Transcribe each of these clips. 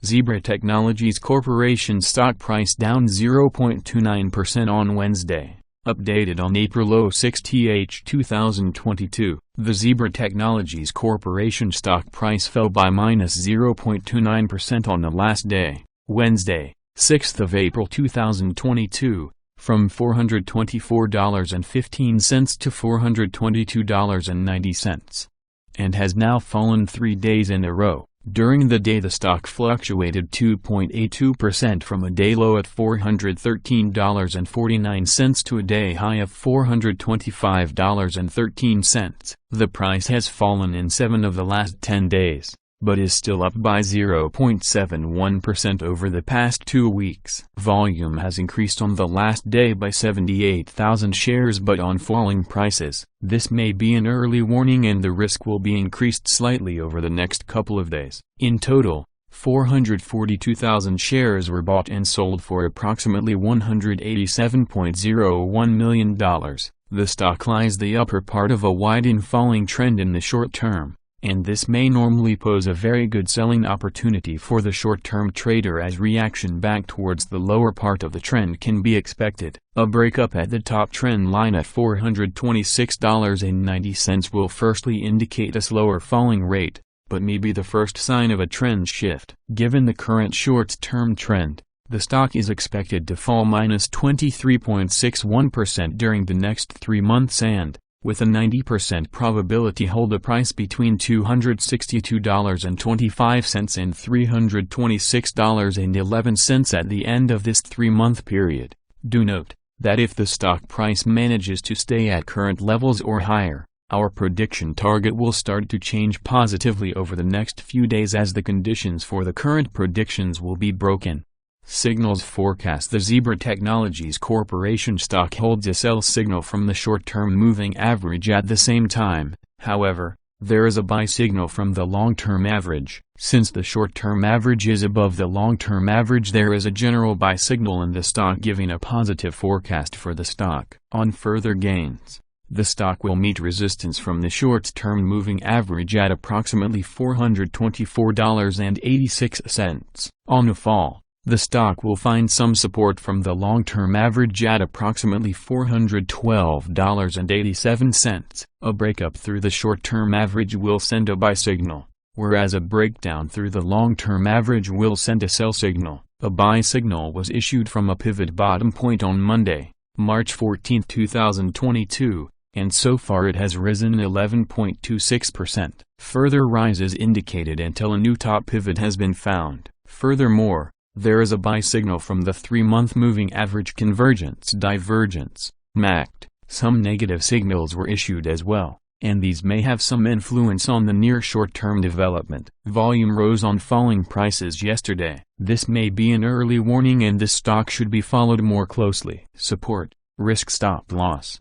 ZBRA Technologies Corporation stock price down 0.29% on Wednesday, updated on April 6, 2022. The ZBRA Technologies Corporation stock price fell by -0.29% on the last day, Wednesday, 6th of April 2022, from $424.15 to $422.90, and has now fallen 3 days in a row. During the day the stock fluctuated 2.82% from a day low at $413.49 to a day high of $425.13. The price has fallen in 7 of the last 10 days, but is still up by 0.71% over the past 2 weeks. Volume has increased on the last day by 78,000 shares but on falling prices. This may be an early warning and the risk will be increased slightly over the next couple of days. In total, 442,000 shares were bought and sold for approximately $187.01 million. The stock lies the upper part of a wide and falling trend in the short term, and this may normally pose a very good selling opportunity for the short-term trader as reaction back towards the lower part of the trend can be expected. A breakup at the top trend line at $426.90 will firstly indicate a slower falling rate, but may be the first sign of a trend shift. Given the current short-term trend, the stock is expected to fall -23.61% during the next 3 months and, with a 90% probability, hold a price between $262.25 and $326.11 at the end of this 3-month period. Do note that if the stock price manages to stay at current levels or higher, our prediction target will start to change positively over the next few days as the conditions for the current predictions will be broken. Signals forecast: the ZBRA Technologies Corporation stock holds a sell signal from the short-term moving average at the same time. However, there is a buy signal from the long-term average. Since the short-term average is above the long-term average, there is a general buy signal in the stock giving a positive forecast for the stock. On further gains, the stock will meet resistance from the short-term moving average at approximately $424.86. On a fall, the stock will find some support from the long-term average at approximately $412.87. A breakup through the short-term average will send a buy signal, whereas a breakdown through the long-term average will send a sell signal. A buy signal was issued from a pivot bottom point on Monday, March 14, 2022, and so far it has risen 11.26%. Further rises indicated until a new top pivot has been found. Furthermore, there is a buy signal from the 3-month moving average convergence divergence, MACD. Some negative signals were issued as well, and these may have some influence on the near short-term development. Volume rose on falling prices yesterday. This may be an early warning and this stock should be followed more closely. Support, risk, stop loss.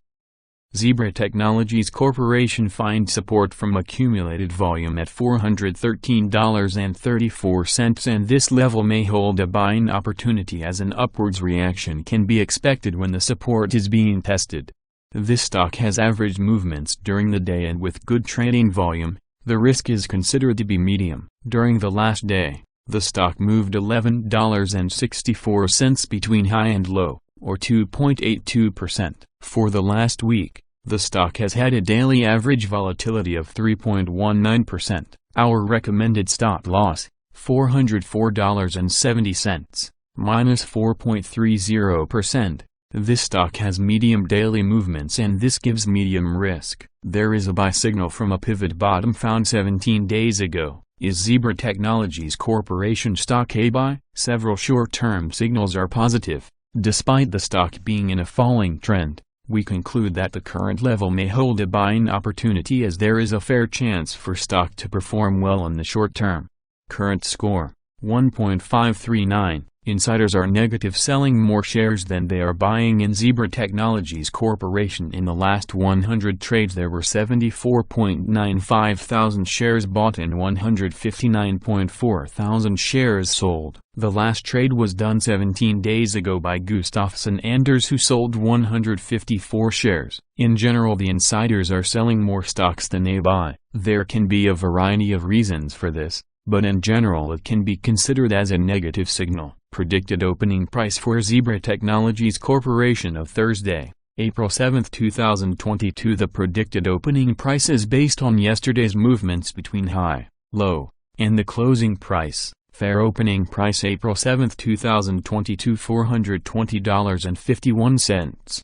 ZBRA Technologies Corporation finds support from accumulated volume at $413.34 and this level may hold a buying opportunity as an upwards reaction can be expected when the support is being tested. This stock has average movements during the day and with good trading volume, the risk is considered to be medium. During the last day, the stock moved $11.64 between high and low, or 2.82%. For the last week, the stock has had a daily average volatility of 3.19%. Our recommended stop loss, $404.70, minus 4.30%. This stock has medium daily movements and this gives medium risk. There is a buy signal from a pivot bottom found 17 days ago. Is ZBRA Technologies Corporation stock a buy? Several short-term signals are positive. Despite the stock being in a falling trend, we conclude that the current level may hold a buying opportunity as there is a fair chance for stock to perform well in the short term. Current score, 1.539. Insiders are negative, selling more shares than they are buying in ZBRA Technologies Corporation. In the last 100 trades there were 74.95 thousand shares bought and 159.4 thousand shares sold. The last trade was done 17 days ago by Gustafsson Anders, who sold 154 shares. In general, the insiders are selling more stocks than they buy. There can be a variety of reasons for this, but in general it can be considered as a negative signal. Predicted opening price for ZBRA Technologies Corporation of Thursday, April 7, 2022. The predicted opening price is based on yesterday's movements between high, low, and the closing price. Fair opening price April 7, 2022 $420.51.